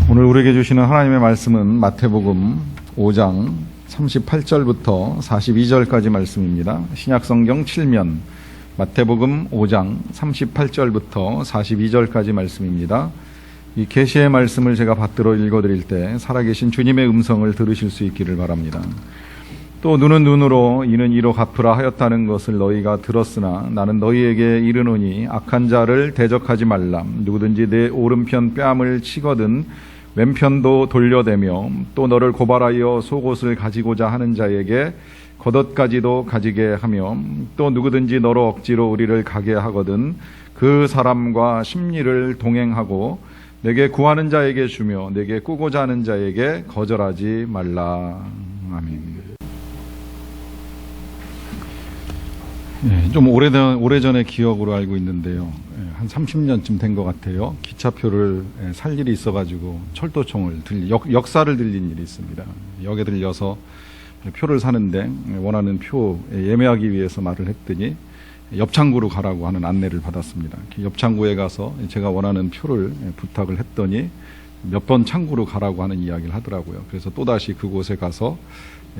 오늘 우리에게 주시는 하나님의 말씀은 마태복음 5장 38절부터 42절까지 말씀입니다. 신약성경 7면 마태복음 5장 38절부터 42절까지 말씀입니다. 이 계시의 말씀을 제가 받들어 읽어드릴 때 살아계신 주님의 음성을 들으실 수 있기를 바랍니다. 또 눈은 눈으로 이는 이로 갚으라 하였다는 것을 너희가 들었으나 나는 너희에게 이르노니 악한 자를 대적하지 말라. 누구든지 내 오른편 뺨을 치거든 왼편도 돌려대며 또 너를 고발하여 속옷을 가지고자 하는 자에게 겉옷까지도 가지게 하며 또 누구든지 너로 억지로 우리를 가게 하거든 그 사람과 심리를 동행하고 내게 구하는 자에게 주며 내게 꾸고자 하는 자에게 거절하지 말라. 아멘. 좀 오래전의 기억으로 알고 있는데요. 한 30년쯤 된 것 같아요. 기차표를 살 일이 있어가지고 철도청을 역사를 들린 일이 있습니다. 역에 들려서 표를 사는데 원하는 표 예매하기 위해서 말을 했더니 옆창구로 가라고 하는 안내를 받았습니다. 옆창구에 가서 제가 원하는 표를 부탁을 했더니 몇 번 창구로 가라고 하는 이야기를 하더라고요. 그래서 또다시 그곳에 가서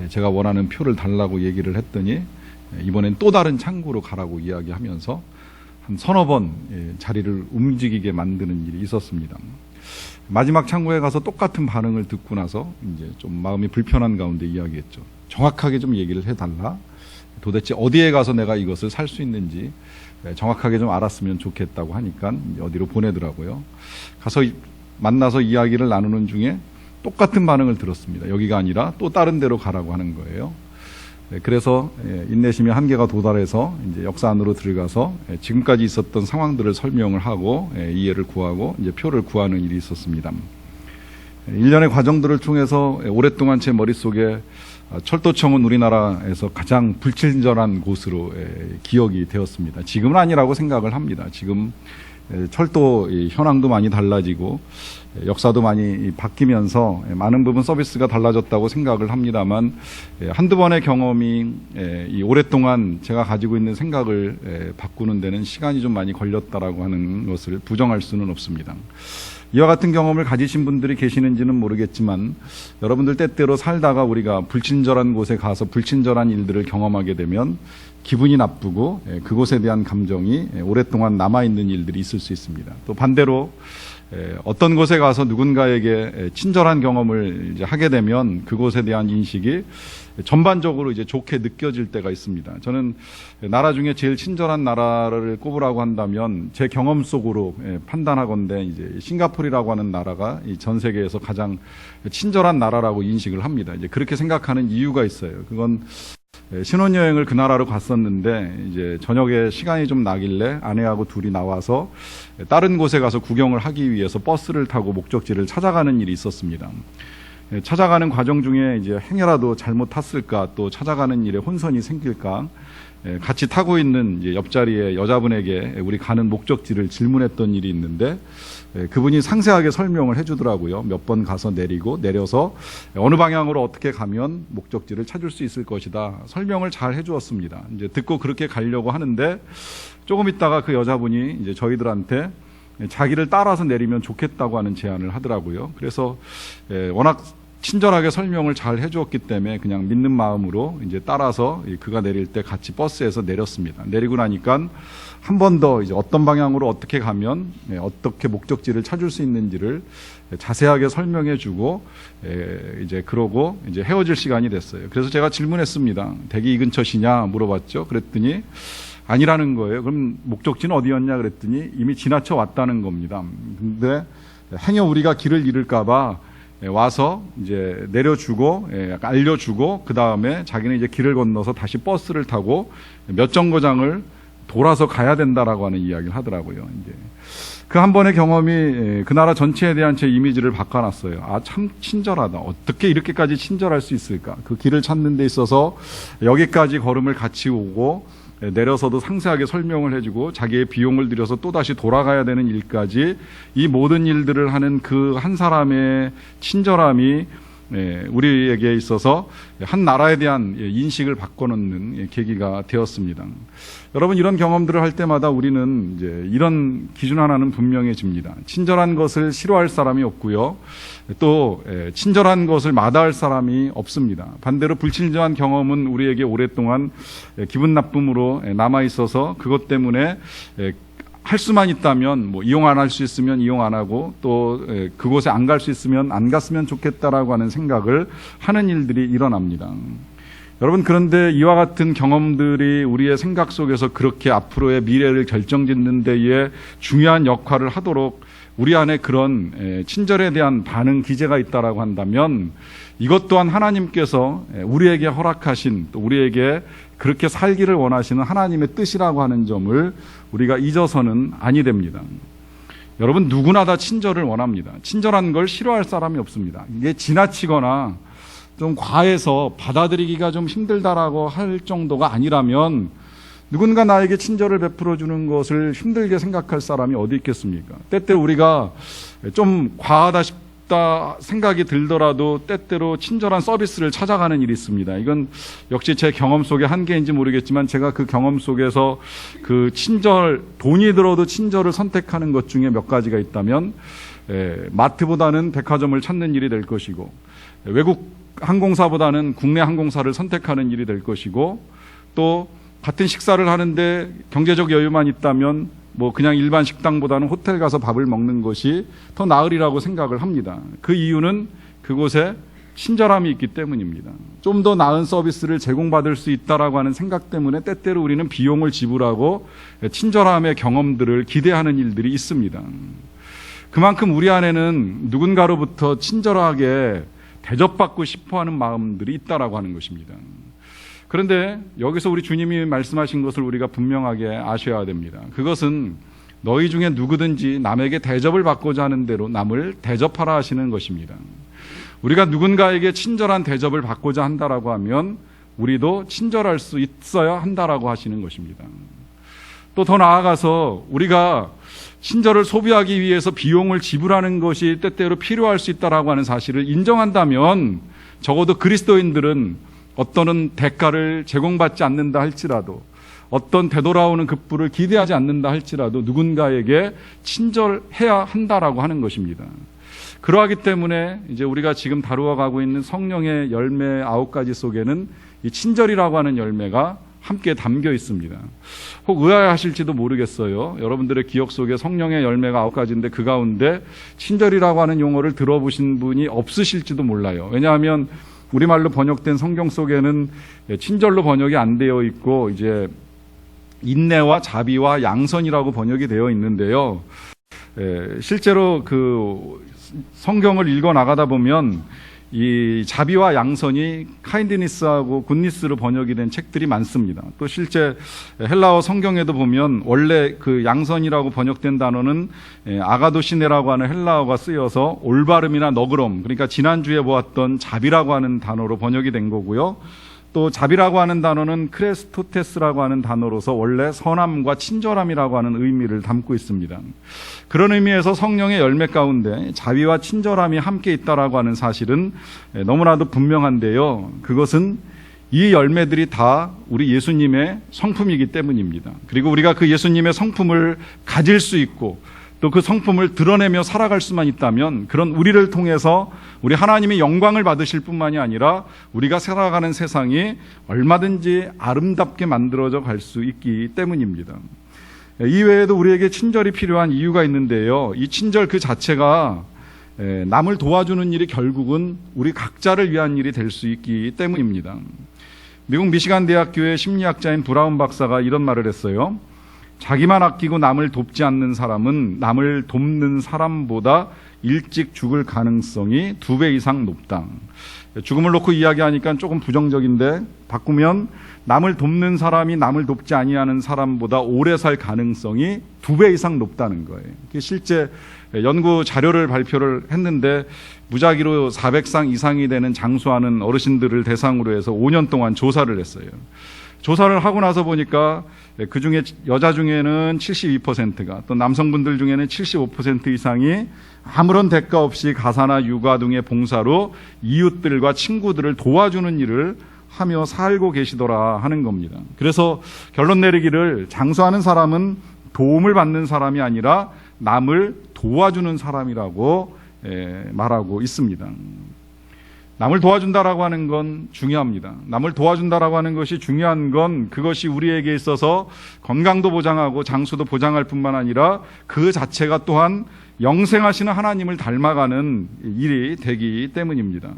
제가 원하는 표를 달라고 얘기를 했더니 이번엔 또 다른 창구로 가라고 이야기하면서 한 서너 번 자리를 움직이게 만드는 일이 있었습니다. 마지막 창구에 가서 똑같은 반응을 듣고 나서 이제 좀 마음이 불편한 가운데 이야기했죠. 정확하게 좀 얘기를 해달라. 도대체 어디에 가서 내가 이것을 살 수 있는지 정확하게 좀 알았으면 좋겠다고 하니까 어디로 보내더라고요. 가서 만나서 이야기를 나누는 중에 똑같은 반응을 들었습니다. 여기가 아니라 또 다른 데로 가라고 하는 거예요. 그래서 인내심의 한계가 도달해서 이제 역사 안으로 들어가서 지금까지 있었던 상황들을 설명을 하고 이해를 구하고 이제 표를 구하는 일이 있었습니다. 일련의 과정들을 통해서 오랫동안 제 머릿속에 철도청은 우리나라에서 가장 불친절한 곳으로 기억이 되었습니다. 지금은 아니라고 생각을 합니다. 지금 철도 현황도 많이 달라지고 역사도 많이 바뀌면서 많은 부분 서비스가 달라졌다고 생각을 합니다만 한두 번의 경험이 이 오랫동안 제가 가지고 있는 생각을 바꾸는 데는 시간이 좀 많이 걸렸다라고 하는 것을 부정할 수는 없습니다. 이와 같은 경험을 가지신 분들이 계시는지는 모르겠지만 여러분들 때때로 살다가 우리가 불친절한 곳에 가서 불친절한 일들을 경험하게 되면 기분이 나쁘고 그곳에 대한 감정이 오랫동안 남아있는 일들이 있을 수 있습니다. 또 반대로 어떤 곳에 가서 누군가에게 친절한 경험을 이제 하게 되면 그곳에 대한 인식이 전반적으로 이제 좋게 느껴질 때가 있습니다. 저는 나라 중에 제일 친절한 나라를 꼽으라고 한다면 제 경험 속으로 판단하건대 이제 싱가포르라고 하는 나라가 전 세계에서 가장 친절한 나라라고 인식을 합니다. 이제 그렇게 생각하는 이유가 있어요. 그건 신혼여행을 그 나라로 갔었는데 이제 저녁에 시간이 좀 나길래 아내하고 둘이 나와서 다른 곳에 가서 구경을 하기 위해서 버스를 타고 목적지를 찾아가는 일이 있었습니다. 찾아가는 과정 중에 이제 행여라도 잘못 탔을까 또 찾아가는 일에 혼선이 생길까 같이 타고 있는 이제 옆자리에 여자분에게 우리 가는 목적지를 질문했던 일이 있는데 그분이 상세하게 설명을 해주더라고요. 몇 번 가서 내리고 내려서 어느 방향으로 어떻게 가면 목적지를 찾을 수 있을 것이다. 설명을 잘 해주었습니다. 이제 듣고 그렇게 가려고 하는데 조금 있다가 그 여자분이 이제 저희들한테 자기를 따라서 내리면 좋겠다고 하는 제안을 하더라고요. 그래서 워낙 친절하게 설명을 잘 해주었기 때문에 그냥 믿는 마음으로 이제 따라서 그가 내릴 때 같이 버스에서 내렸습니다. 내리고 나니까 한 번 더 이제 어떤 방향으로 어떻게 가면 어떻게 목적지를 찾을 수 있는지를 자세하게 설명해주고 이제 그러고 이제 헤어질 시간이 됐어요. 그래서 제가 질문했습니다. 댁이 이 근처시냐 물어봤죠. 그랬더니 아니라는 거예요. 그럼 목적지는 어디였냐 그랬더니 이미 지나쳐 왔다는 겁니다. 근데 행여 우리가 길을 잃을까봐 와서 이제 내려주고 알려주고 그 다음에 자기는 이제 길을 건너서 다시 버스를 타고 몇 정거장을 돌아서 가야 된다라고 하는 이야기를 하더라고요. 이제 그 한 번의 경험이 그 나라 전체에 대한 제 이미지를 바꿔놨어요. 아, 참 친절하다. 어떻게 이렇게까지 친절할 수 있을까? 그 길을 찾는 데 있어서 여기까지 걸음을 같이 오고 내려서도 상세하게 설명을 해주고 자기의 비용을 들여서 또다시 돌아가야 되는 일까지 이 모든 일들을 하는 그 한 사람의 친절함이 우리에게 있어서 한 나라에 대한 인식을 바꿔놓는 계기가 되었습니다. 여러분, 이런 경험들을 할 때마다 우리는 이제 이런 기준 하나는 분명해집니다. 친절한 것을 싫어할 사람이 없고요. 또 친절한 것을 마다할 사람이 없습니다. 반대로 불친절한 경험은 우리에게 오랫동안 기분 나쁨으로 남아 있어서 그것 때문에 할 수만 있다면 이용 안 할 수 있으면 이용 안 하고 또 그곳에 안 갈 수 있으면 안 갔으면 좋겠다라고 하는 생각을 하는 일들이 일어납니다. 여러분, 그런데 이와 같은 경험들이 우리의 생각 속에서 그렇게 앞으로의 미래를 결정짓는 데에 중요한 역할을 하도록 우리 안에 그런 친절에 대한 반응 기제가 있다라고 한다면 이것 또한 하나님께서 우리에게 허락하신, 또 우리에게 그렇게 살기를 원하시는 하나님의 뜻이라고 하는 점을 우리가 잊어서는 아니 됩니다. 여러분, 누구나 다 친절을 원합니다. 친절한 걸 싫어할 사람이 없습니다. 이게 지나치거나 좀 과해서 받아들이기가 좀 힘들다라고 할 정도가 아니라면 누군가 나에게 친절을 베풀어 주는 것을 힘들게 생각할 사람이 어디 있겠습니까? 때때로 우리가 좀 과하다 싶다 생각이 들더라도 때때로 친절한 서비스를 찾아가는 일이 있습니다. 이건 역시 제 경험 속의 한계인지 모르겠지만 제가 그 경험 속에서 그 친절, 돈이 들어도 친절을 선택하는 것 중에 몇 가지가 있다면 마트보다는 백화점을 찾는 일이 될 것이고, 외국 항공사보다는 국내 항공사를 선택하는 일이 될 것이고, 또 같은 식사를 하는데 경제적 여유만 있다면 그냥 일반 식당보다는 호텔 가서 밥을 먹는 것이 더 나으리라고 생각을 합니다. 그 이유는 그곳에 친절함이 있기 때문입니다. 좀 더 나은 서비스를 제공받을 수 있다라고 하는 생각 때문에 때때로 우리는 비용을 지불하고 친절함의 경험들을 기대하는 일들이 있습니다. 그만큼 우리 안에는 누군가로부터 친절하게 대접받고 싶어하는 마음들이 있다라고 하는 것입니다. 그런데 여기서 우리 주님이 말씀하신 것을 우리가 분명하게 아셔야 됩니다. 그것은 너희 중에 누구든지 남에게 대접을 받고자 하는 대로 남을 대접하라 하시는 것입니다. 우리가 누군가에게 친절한 대접을 받고자 한다라고 하면 우리도 친절할 수 있어야 한다라고 하시는 것입니다. 또 더 나아가서 우리가 친절을 소비하기 위해서 비용을 지불하는 것이 때때로 필요할 수 있다라고 하는 사실을 인정한다면 적어도 그리스도인들은 어떤 대가를 제공받지 않는다 할지라도, 어떤 되돌아오는 급부를 기대하지 않는다 할지라도 누군가에게 친절해야 한다라고 하는 것입니다. 그러하기 때문에 이제 우리가 지금 다루어가고 있는 성령의 열매 9가지 속에는 이 친절이라고 하는 열매가 함께 담겨 있습니다. 혹 의아해하실지도 모르겠어요. 여러분들의 기억 속에 성령의 열매가 9가지인데 그 가운데 친절이라고 하는 용어를 들어보신 분이 없으실지도 몰라요. 왜냐하면 우리말로 번역된 성경 속에는 친절로 번역이 안 되어 있고 이제 인내와 자비와 양선이라고 번역이 되어 있는데요. 실제로 그 성경을 읽어 나가다 보면 이 자비와 양선이 카인드니스하고 굿니스로 번역이 된 책들이 많습니다. 또 실제 헬라어 성경에도 보면 원래 그 양선이라고 번역된 단어는 아가도시네라고 하는 헬라어가 쓰여서 올바름이나 너그럼, 그러니까 지난주에 보았던 자비라고 하는 단어로 번역이 된 거고요. 또 자비라고 하는 단어는 크레스토테스라고 하는 단어로서 원래 선함과 친절함이라고 하는 의미를 담고 있습니다. 그런 의미에서 성령의 열매 가운데 자비와 친절함이 함께 있다라고 하는 사실은 너무나도 분명한데요. 그것은 이 열매들이 다 우리 예수님의 성품이기 때문입니다. 그리고 우리가 그 예수님의 성품을 가질 수 있고 또 그 성품을 드러내며 살아갈 수만 있다면 그런 우리를 통해서 우리 하나님의 영광을 받으실 뿐만이 아니라 우리가 살아가는 세상이 얼마든지 아름답게 만들어져 갈 수 있기 때문입니다. 이외에도 우리에게 친절이 필요한 이유가 있는데요. 이 친절 그 자체가 남을 도와주는 일이 결국은 우리 각자를 위한 일이 될 수 있기 때문입니다. 미국 미시간 대학교의 심리학자인 브라운 박사가 이런 말을 했어요. 자기만 아끼고 남을 돕지 않는 사람은 남을 돕는 사람보다 일찍 죽을 가능성이 2배 이상 높다. 죽음을 놓고 이야기하니까 조금 부정적인데 바꾸면 남을 돕는 사람이 남을 돕지 아니하는 사람보다 오래 살 가능성이 2배 이상 높다는 거예요. 실제 연구 자료를 발표를 했는데 무작위로 400상 이상이 되는 장수하는 어르신들을 대상으로 해서 5년 동안 조사를 했어요. 조사를 하고 나서 보니까 그중에 여자 중에는 72%가 또 남성분들 중에는 75% 이상이 아무런 대가 없이 가사나 육아 등의 봉사로 이웃들과 친구들을 도와주는 일을 하며 살고 계시더라 하는 겁니다. 그래서 결론 내리기를 장수하는 사람은 도움을 받는 사람이 아니라 남을 도와주는 사람이라고 말하고 있습니다. 남을 도와준다라고 하는 건 중요합니다. 남을 도와준다라고 하는 것이 중요한 건 그것이 우리에게 있어서 건강도 보장하고 장수도 보장할 뿐만 아니라 그 자체가 또한 영생하시는 하나님을 닮아가는 일이 되기 때문입니다.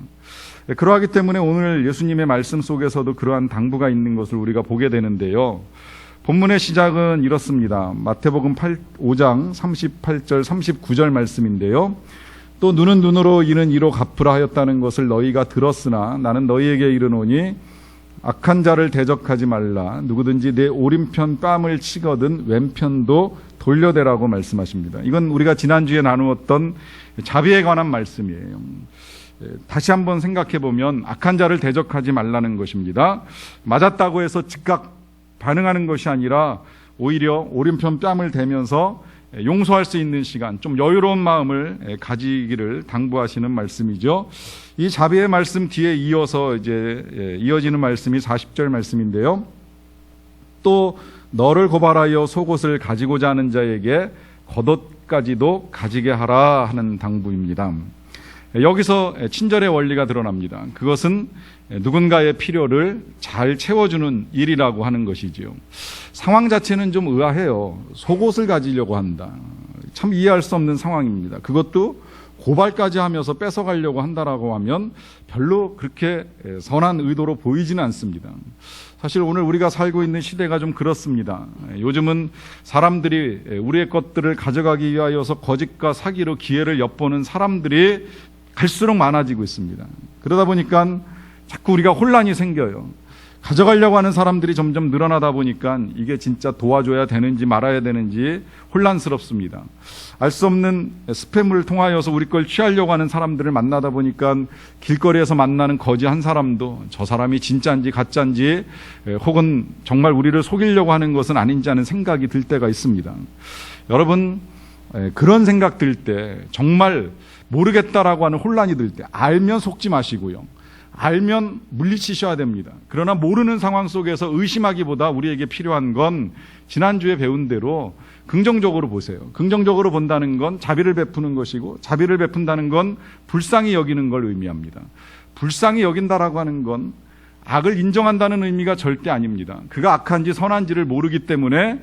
그러하기 때문에 오늘 예수님의 말씀 속에서도 그러한 당부가 있는 것을 우리가 보게 되는데요. 본문의 시작은 이렇습니다. 마태복음 5장 38절 39절 말씀인데요. 또 눈은 눈으로 이는 이로 갚으라 하였다는 것을 너희가 들었으나 나는 너희에게 이르노니 악한 자를 대적하지 말라. 누구든지 내 오른편 뺨을 치거든 왼편도 돌려대라고 말씀하십니다. 이건 우리가 지난주에 나누었던 자비에 관한 말씀이에요. 다시 한번 생각해 보면 악한 자를 대적하지 말라는 것입니다. 맞았다고 해서 즉각 반응하는 것이 아니라 오히려 오른편 뺨을 대면서 용서할 수 있는 시간, 좀 여유로운 마음을 가지기를 당부하시는 말씀이죠. 이 자비의 말씀 뒤에 이어서 이어지는 말씀이 40절 말씀인데요. 또 너를 고발하여 속옷을 가지고자 하는 자에게 겉옷까지도 가지게 하라 하는 당부입니다. 여기서 친절의 원리가 드러납니다. 그것은 누군가의 필요를 잘 채워주는 일이라고 하는 것이지요. 상황 자체는 좀 의아해요. 속옷을 가지려고 한다. 참 이해할 수 없는 상황입니다. 그것도 고발까지 하면서 뺏어가려고 한다라고 하면 별로 그렇게 선한 의도로 보이지는 않습니다. 사실 오늘 우리가 살고 있는 시대가 좀 그렇습니다. 요즘은 사람들이 우리의 것들을 가져가기 위하여서 거짓과 사기로 기회를 엿보는 사람들이 갈수록 많아지고 있습니다. 그러다 보니까 자꾸 우리가 혼란이 생겨요. 가져가려고 하는 사람들이 점점 늘어나다 보니까 이게 진짜 도와줘야 되는지 말아야 되는지 혼란스럽습니다. 알 수 없는 스팸을 통하여서 우리 걸 취하려고 하는 사람들을 만나다 보니까 길거리에서 만나는 거지 한 사람도 저 사람이 진짜인지 가짜인지 혹은 정말 우리를 속이려고 하는 것은 아닌지 하는 생각이 들 때가 있습니다. 여러분, 그런 생각 들 때 정말 모르겠다라고 하는 혼란이 들 때 알면 속지 마시고요. 알면 물리치셔야 됩니다. 그러나 모르는 상황 속에서 의심하기보다 우리에게 필요한 건 지난주에 배운 대로 긍정적으로 보세요. 긍정적으로 본다는 건 자비를 베푸는 것이고 자비를 베푼다는 건 불쌍히 여기는 걸 의미합니다. 불쌍히 여긴다라고 하는 건 악을 인정한다는 의미가 절대 아닙니다. 그가 악한지 선한지를 모르기 때문에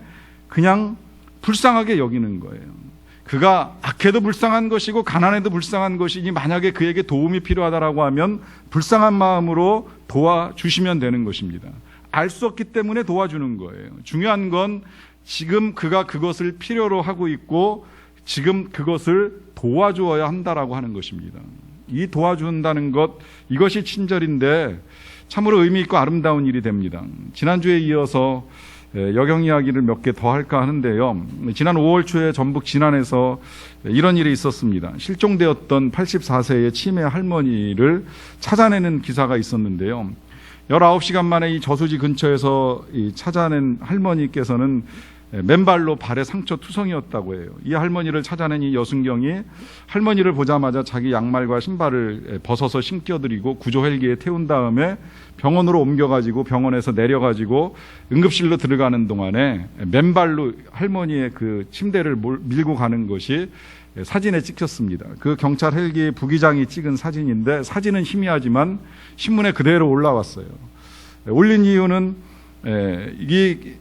그냥 불쌍하게 여기는 거예요. 그가 악해도 불쌍한 것이고 가난해도 불쌍한 것이니 만약에 그에게 도움이 필요하다라고 하면 불쌍한 마음으로 도와주시면 되는 것입니다. 알 수 없기 때문에 도와주는 거예요. 중요한 건 지금 그가 그것을 필요로 하고 있고 지금 그것을 도와주어야 한다라고 하는 것입니다. 이 도와준다는 것, 이것이 친절인데 참으로 의미 있고 아름다운 일이 됩니다. 지난주에 이어서 여경 이야기를 몇 개 더 할까 하는데요. 지난 5월 초에 전북 진안에서 이런 일이 있었습니다. 실종되었던 84세의 치매 할머니를 찾아내는 기사가 있었는데요. 19시간 만에 이 저수지 근처에서 찾아낸 할머니께서는 맨발로 발에 상처 투성이었다고 해요. 이 할머니를 찾아낸 이 여순경이 할머니를 보자마자 자기 양말과 신발을 벗어서 신겨드리고 구조 헬기에 태운 다음에 병원으로 옮겨가지고 병원에서 내려가지고 응급실로 들어가는 동안에 맨발로 할머니의 그 침대를 밀고 가는 것이 사진에 찍혔습니다. 그 경찰 헬기 부기장이 찍은 사진인데 사진은 희미하지만 신문에 그대로 올라왔어요. 올린 이유는 이게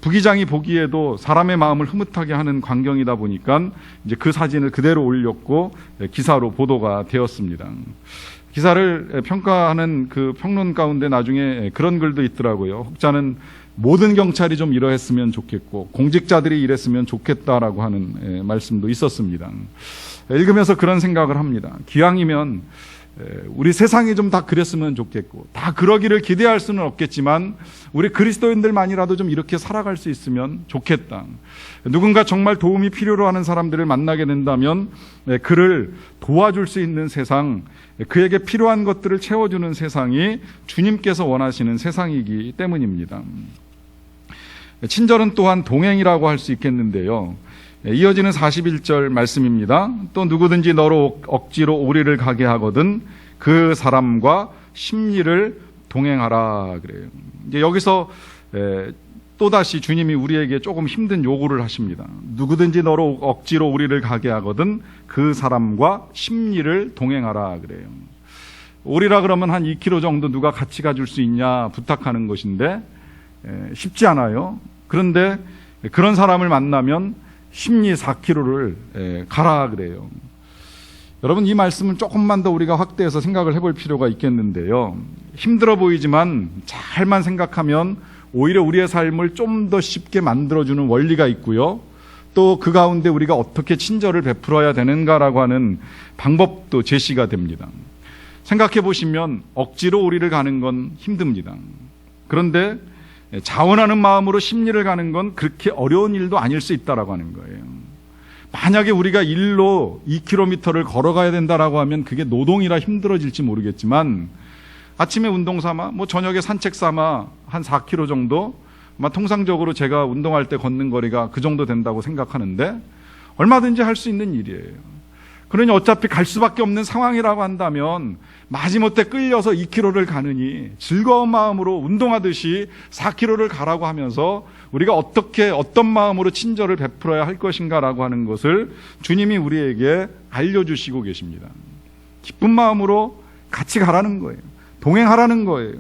부기장이 보기에도 사람의 마음을 흐뭇하게 하는 광경이다 보니까 이제 그 사진을 그대로 올렸고 기사로 보도가 되었습니다. 기사를 평가하는 그 평론 가운데 나중에 그런 글도 있더라고요. 혹자는 모든 경찰이 좀 이러했으면 좋겠고 공직자들이 이랬으면 좋겠다라고 하는 말씀도 있었습니다. 읽으면서 그런 생각을 합니다. 기왕이면 우리 세상이 좀 다 그랬으면 좋겠고 다 그러기를 기대할 수는 없겠지만 우리 그리스도인들만이라도 좀 이렇게 살아갈 수 있으면 좋겠다. 누군가 정말 도움이 필요로 하는 사람들을 만나게 된다면 그를 도와줄 수 있는 세상, 그에게 필요한 것들을 채워주는 세상이 주님께서 원하시는 세상이기 때문입니다. 친절은 또한 동행이라고 할 수 있겠는데요. 이어지는 41절 말씀입니다. 또 누구든지 너로 억지로 오리를 가게 하거든 그 사람과 심리를 동행하라 그래요. 이제 여기서 또다시 주님이 우리에게 조금 힘든 요구를 하십니다. 누구든지 너로 억지로 오리를 가게 하거든 그 사람과 심리를 동행하라 그래요. 오리라 그러면 한 2km 정도 누가 같이 가줄 수 있냐 부탁하는 것인데 쉽지 않아요. 그런데 그런 사람을 만나면 심리 4km를 가라 그래요. 여러분, 이 말씀은 조금만 더 우리가 확대해서 생각을 해볼 필요가 있겠는데요. 힘들어 보이지만 잘만 생각하면 오히려 우리의 삶을 좀 더 쉽게 만들어주는 원리가 있고요. 또 그 가운데 우리가 어떻게 친절을 베풀어야 되는가라고 하는 방법도 제시가 됩니다. 생각해 보시면 억지로 오리를 가는 건 힘듭니다. 그런데 자원하는 마음으로 심리를 가는 건 그렇게 어려운 일도 아닐 수 있다라고 하는 거예요. 만약에 우리가 일로 2km를 걸어가야 된다라고 하면 그게 노동이라 힘들어질지 모르겠지만 아침에 운동 삼아, 저녁에 산책 삼아 한 4km 정도, 통상적으로 제가 운동할 때 걷는 거리가 그 정도 된다고 생각하는데 얼마든지 할 수 있는 일이에요. 그러니 어차피 갈 수밖에 없는 상황이라고 한다면 마지못해 끌려서 2km를 가느니 즐거운 마음으로 운동하듯이 4km를 가라고 하면서 우리가 어떤 마음으로 친절을 베풀어야 할 것인가라고 하는 것을 주님이 우리에게 알려주시고 계십니다. 기쁜 마음으로 같이 가라는 거예요. 동행하라는 거예요.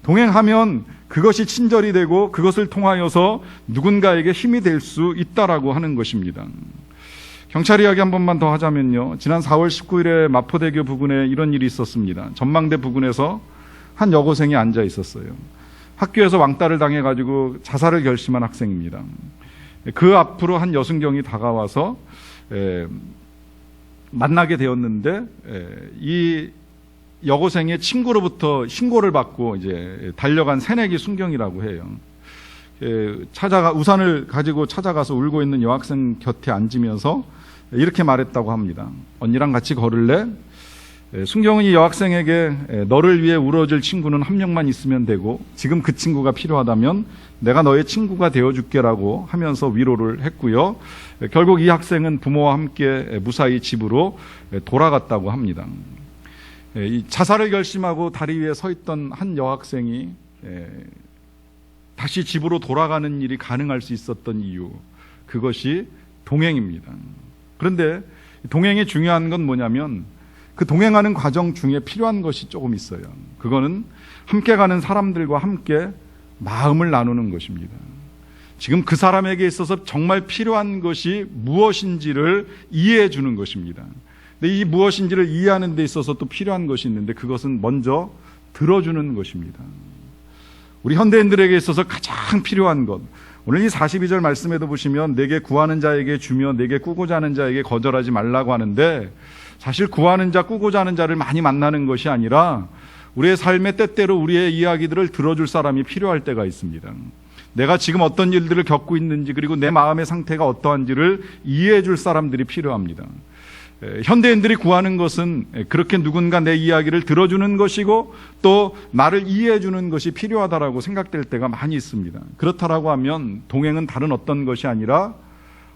동행하면 그것이 친절이 되고 그것을 통하여서 누군가에게 힘이 될 수 있다라고 하는 것입니다. 경찰 이야기 한 번만 더 하자면요. 지난 4월 19일에 마포대교 부근에 이런 일이 있었습니다. 전망대 부근에서 한 여고생이 앉아 있었어요. 학교에서 왕따를 당해가지고 자살을 결심한 학생입니다. 그 앞으로 한 여순경이 다가와서 만나게 되었는데 이 여고생의 친구로부터 신고를 받고 이제 달려간 새내기 순경이라고 해요. 우산을 가지고 찾아가서 울고 있는 여학생 곁에 앉으면서 이렇게 말했다고 합니다. 언니랑 같이 걸을래? 순경은 이 여학생에게 너를 위해 울어줄 친구는 한 명만 있으면 되고 지금 그 친구가 필요하다면 내가 너의 친구가 되어줄게라고 하면서 위로를 했고요. 결국 이 학생은 부모와 함께 무사히 집으로 돌아갔다고 합니다. 이 자살을 결심하고 다리 위에 서 있던 한 여학생이 다시 집으로 돌아가는 일이 가능할 수 있었던 이유, 그것이 동행입니다. 그런데 동행이 중요한 건 뭐냐면 그 동행하는 과정 중에 필요한 것이 조금 있어요. 그거는 함께 가는 사람들과 함께 마음을 나누는 것입니다. 지금 그 사람에게 있어서 정말 필요한 것이 무엇인지를 이해해 주는 것입니다. 근데 이 무엇인지를 이해하는 데 있어서 또 필요한 것이 있는데 그것은 먼저 들어주는 것입니다. 우리 현대인들에게 있어서 가장 필요한 것, 오늘 이 42절 말씀에도 보시면 내게 구하는 자에게 주며 내게 꾸고자 하는 자에게 거절하지 말라고 하는데 사실 구하는 자, 꾸고자 하는 자를 많이 만나는 것이 아니라 우리의 삶의 때때로 우리의 이야기들을 들어줄 사람이 필요할 때가 있습니다. 내가 지금 어떤 일들을 겪고 있는지 그리고 내 마음의 상태가 어떠한지를 이해해 줄 사람들이 필요합니다. 현대인들이 구하는 것은 그렇게 누군가 내 이야기를 들어주는 것이고 또 나를 이해해 주는 것이 필요하다라고 생각될 때가 많이 있습니다. 그렇다라고 하면 동행은 다른 어떤 것이 아니라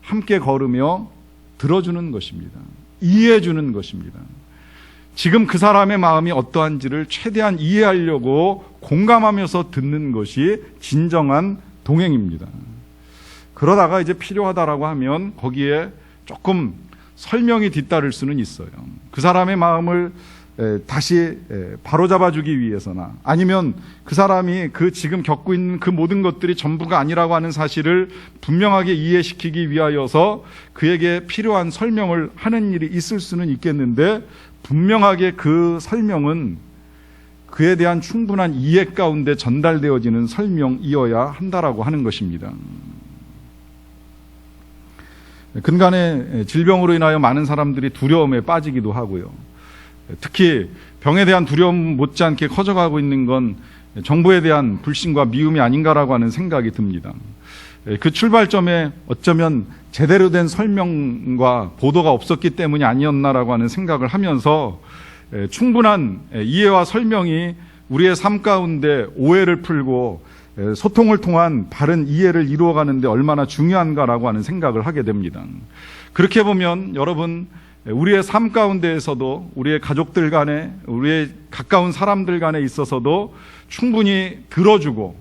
함께 걸으며 들어주는 것입니다. 이해해 주는 것입니다. 지금 그 사람의 마음이 어떠한지를 최대한 이해하려고 공감하면서 듣는 것이 진정한 동행입니다. 그러다가 이제 필요하다라고 하면 거기에 조금 설명이 뒤따를 수는 있어요. 그 사람의 마음을 다시 바로잡아주기 위해서나 아니면 그 사람이 그 지금 겪고 있는 그 모든 것들이 전부가 아니라고 하는 사실을 분명하게 이해시키기 위하여서 그에게 필요한 설명을 하는 일이 있을 수는 있겠는데 분명하게 그 설명은 그에 대한 충분한 이해 가운데 전달되어지는 설명이어야 한다라고 하는 것입니다. 근간의 질병으로 인하여 많은 사람들이 두려움에 빠지기도 하고요. 특히 병에 대한 두려움 못지않게 커져가고 있는 건 정부에 대한 불신과 미움이 아닌가라고 하는 생각이 듭니다. 그 출발점에 어쩌면 제대로 된 설명과 보도가 없었기 때문이 아니었나라고 하는 생각을 하면서 충분한 이해와 설명이 우리의 삶 가운데 오해를 풀고 소통을 통한 바른 이해를 이루어가는데 얼마나 중요한가라고 하는 생각을 하게 됩니다. 그렇게 보면 여러분, 우리의 삶 가운데에서도 우리의 가족들 간에, 우리의 가까운 사람들 간에 있어서도 충분히 들어주고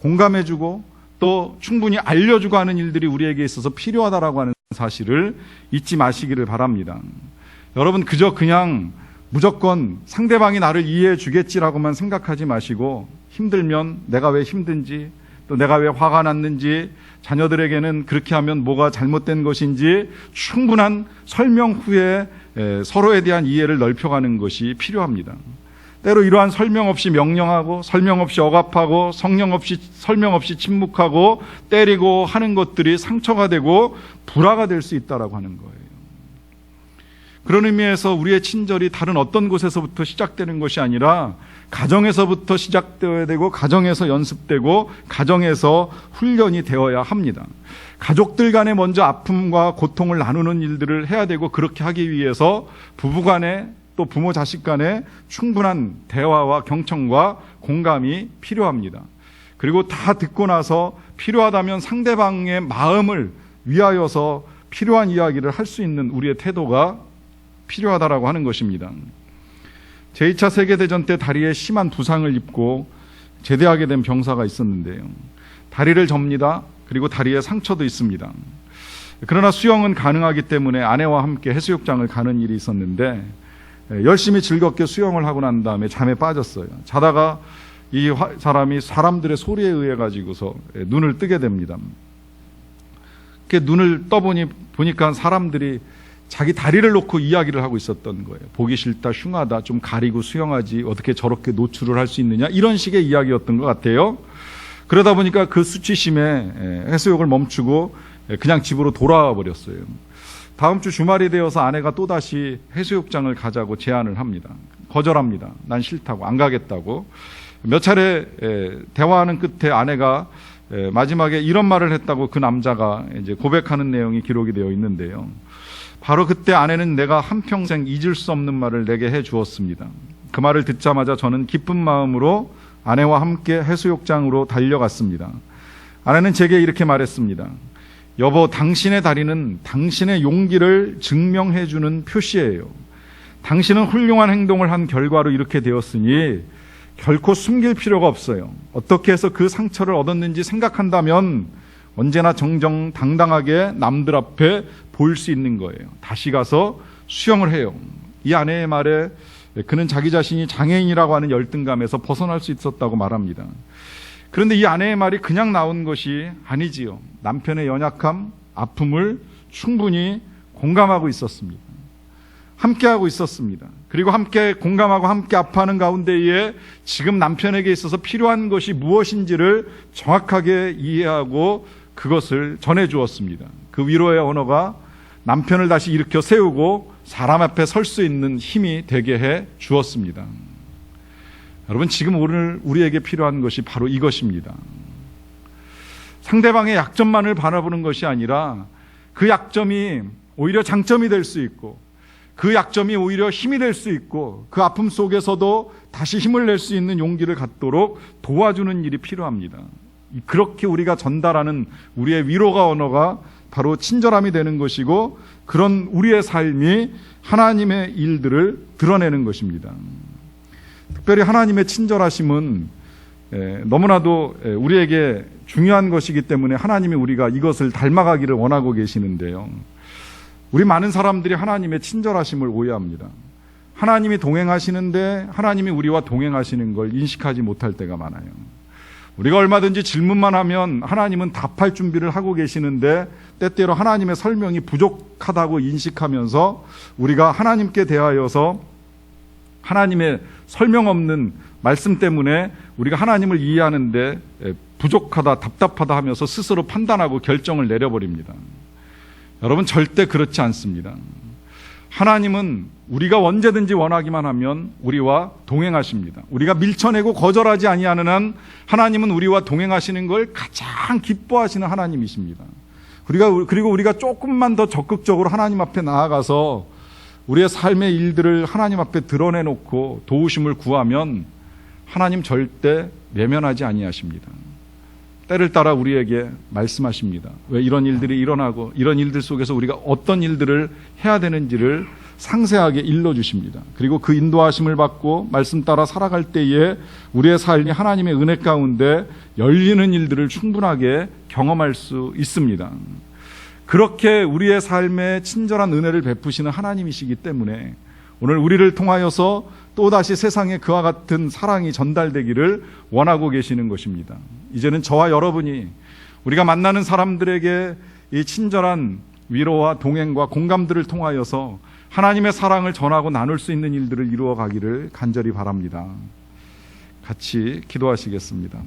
공감해주고 또 충분히 알려주고 하는 일들이 우리에게 있어서 필요하다라고 하는 사실을 잊지 마시기를 바랍니다. 여러분, 그냥 무조건 상대방이 나를 이해해 주겠지라고만 생각하지 마시고, 힘들면 내가 왜 힘든지, 또 내가 왜 화가 났는지, 자녀들에게는 그렇게 하면 뭐가 잘못된 것인지 충분한 설명 후에 서로에 대한 이해를 넓혀가는 것이 필요합니다. 때로 이러한 설명 없이 명령하고, 설명 없이 억압하고, 설명 없이 침묵하고, 때리고 하는 것들이 상처가 되고 불화가 될 수 있다라고 하는 거예요. 그런 의미에서 우리의 친절이 다른 어떤 곳에서부터 시작되는 것이 아니라 가정에서부터 시작되어야 되고, 가정에서 연습되고, 가정에서 훈련이 되어야 합니다. 가족들 간에 먼저 아픔과 고통을 나누는 일들을 해야 되고, 그렇게 하기 위해서 부부 간에 또 부모 자식 간에 충분한 대화와 경청과 공감이 필요합니다. 그리고 다 듣고 나서 필요하다면 상대방의 마음을 위하여서 필요한 이야기를 할 수 있는 우리의 태도가 필요하다라고 하는 것입니다. 제2차 세계대전 때 다리에 심한 부상을 입고 제대하게 된 병사가 있었는데요. 다리를 접니다. 그리고 다리에 상처도 있습니다. 그러나 수영은 가능하기 때문에 아내와 함께 해수욕장을 가는 일이 있었는데, 열심히 즐겁게 수영을 하고 난 다음에 잠에 빠졌어요. 자다가 이 사람이 사람들의 소리에 의해 가지고서 눈을 뜨게 됩니다. 이렇게 눈을 보니까 사람들이 자기 다리를 놓고 이야기를 하고 있었던 거예요. 보기 싫다, 흉하다, 좀 가리고 수영하지, 어떻게 저렇게 노출을 할 수 있느냐, 이런 식의 이야기였던 것 같아요. 그러다 보니까 그 수치심에 해수욕을 멈추고 그냥 집으로 돌아와 버렸어요. 다음 주 주말이 되어서 아내가 또다시 해수욕장을 가자고 제안을 합니다. 거절합니다. 난 싫다고, 안 가겠다고. 몇 차례 대화하는 끝에 아내가 마지막에 이런 말을 했다고 그 남자가 이제 고백하는 내용이 기록이 되어 있는데요. 바로 그때 아내는 내가 한평생 잊을 수 없는 말을 내게 해 주었습니다. 그 말을 듣자마자 저는 기쁜 마음으로 아내와 함께 해수욕장으로 달려갔습니다. 아내는 제게 이렇게 말했습니다. 여보, 당신의 다리는 당신의 용기를 증명해 주는 표시예요. 당신은 훌륭한 행동을 한 결과로 이렇게 되었으니 결코 숨길 필요가 없어요. 어떻게 해서 그 상처를 얻었는지 생각한다면 언제나 정정당당하게 남들 앞에 보일 수 있는 거예요. 다시 가서 수영을 해요. 이 아내의 말에 그는 자기 자신이 장애인이라고 하는 열등감에서 벗어날 수 있었다고 말합니다. 그런데 이 아내의 말이 그냥 나온 것이 아니지요. 남편의 연약함, 아픔을 충분히 공감하고 있었습니다. 함께하고 있었습니다. 그리고 함께 공감하고 함께 아파하는 가운데에 지금 남편에게 있어서 필요한 것이 무엇인지를 정확하게 이해하고 그것을 전해주었습니다. 그 위로의 언어가 남편을 다시 일으켜 세우고 사람 앞에 설 수 있는 힘이 되게 해 주었습니다. 여러분, 지금 오늘 우리에게 필요한 것이 바로 이것입니다. 상대방의 약점만을 바라보는 것이 아니라 그 약점이 오히려 장점이 될 수 있고, 그 약점이 오히려 힘이 될 수 있고, 그 아픔 속에서도 다시 힘을 낼 수 있는 용기를 갖도록 도와주는 일이 필요합니다. 그렇게 우리가 전달하는 우리의 위로가 언어가 바로 친절함이 되는 것이고, 그런 우리의 삶이 하나님의 일들을 드러내는 것입니다. 특별히 하나님의 친절하심은 너무나도 우리에게 중요한 것이기 때문에 하나님이 우리가 이것을 닮아가기를 원하고 계시는데요. 우리 많은 사람들이 하나님의 친절하심을 오해합니다. 하나님이 동행하시는데 하나님이 우리와 동행하시는 걸 인식하지 못할 때가 많아요. 우리가 얼마든지 질문만 하면 하나님은 답할 준비를 하고 계시는데 때때로 하나님의 설명이 부족하다고 인식하면서 우리가 하나님께 대하여서 하나님의 설명 없는 말씀 때문에 우리가 하나님을 이해하는데 부족하다, 답답하다 하면서 스스로 판단하고 결정을 내려버립니다. 여러분, 절대 그렇지 않습니다. 하나님은 우리가 언제든지 원하기만 하면 우리와 동행하십니다. 우리가 밀쳐내고 거절하지 아니하는 한 하나님은 우리와 동행하시는 걸 가장 기뻐하시는 하나님이십니다. 그리고 우리가 조금만 더 적극적으로 하나님 앞에 나아가서 우리의 삶의 일들을 하나님 앞에 드러내놓고 도우심을 구하면 하나님 절대 외면하지 아니하십니다. 때를 따라 우리에게 말씀하십니다. 왜 이런 일들이 일어나고 이런 일들 속에서 우리가 어떤 일들을 해야 되는지를 상세하게 일러주십니다. 그리고 그 인도하심을 받고 말씀 따라 살아갈 때에 우리의 삶이 하나님의 은혜 가운데 열리는 일들을 충분하게 경험할 수 있습니다. 그렇게 우리의 삶에 친절한 은혜를 베푸시는 하나님이시기 때문에 오늘 우리를 통하여서 또다시 세상에 그와 같은 사랑이 전달되기를 원하고 계시는 것입니다. 이제는 저와 여러분이 우리가 만나는 사람들에게 이 친절한 위로와 동행과 공감들을 통하여서 하나님의 사랑을 전하고 나눌 수 있는 일들을 이루어 가기를 간절히 바랍니다. 같이 기도하시겠습니다.